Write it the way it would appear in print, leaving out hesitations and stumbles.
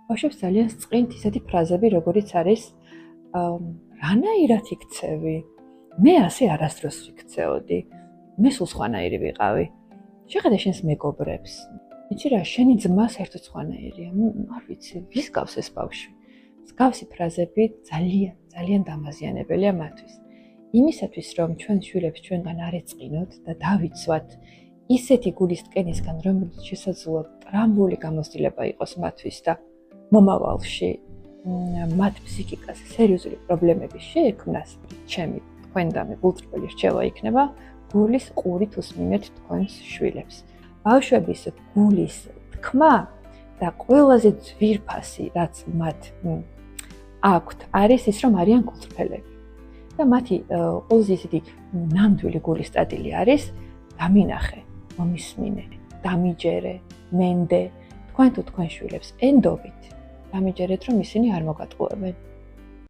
ბავშვებს ძალიან სწრინთ ისეთი ფრაზები, როგორიც არის რანაირად იქცევი? მე ასე არასდროს ვიქცეოდი. მე სულ სხვანაირი ვიყავი. შეხედე შენს მეგობრებს. იცი რა, შენი ძმა საერთოდ სხვანაირია. არ ვიცი, ვის გავს ეს ბავშვი? მსგავსი ფრაზები ძალიან დამაზიანებელია მათთვის. იმისათვის, რომ ჩვენ შვილებს ჩვენგან არ ეწყინოთ და დავიცვათ ისეთი გულის ტკენისგან, რომელიც შესაძლოა ტრამვული გამოცდილება იყოს მათთვის და მომავალში მათ ფსიქიკას სერიოზული პრობლემების შეექმნას, ჩემი თქვენ და მე გულწრფელი რჩევა იქნება გულის ყურით უსმინეთ თქვენს შვილებს. ბავშვების გულის თქმა და ყველაზე ძვირფასი, რაც მათ აქვთ, არის ის, რომ არიან გულწრფელები. და მათი ყველაზე ისეთი ნამდვილი გულის სტატილი არის დამინახე, მომისმინე, დამიჯერე, მენდე. თქვენ თუ თქვენ შვილებს ენდობით დამიჯერეთ, რომ ისინი არ მოგატყუებენ.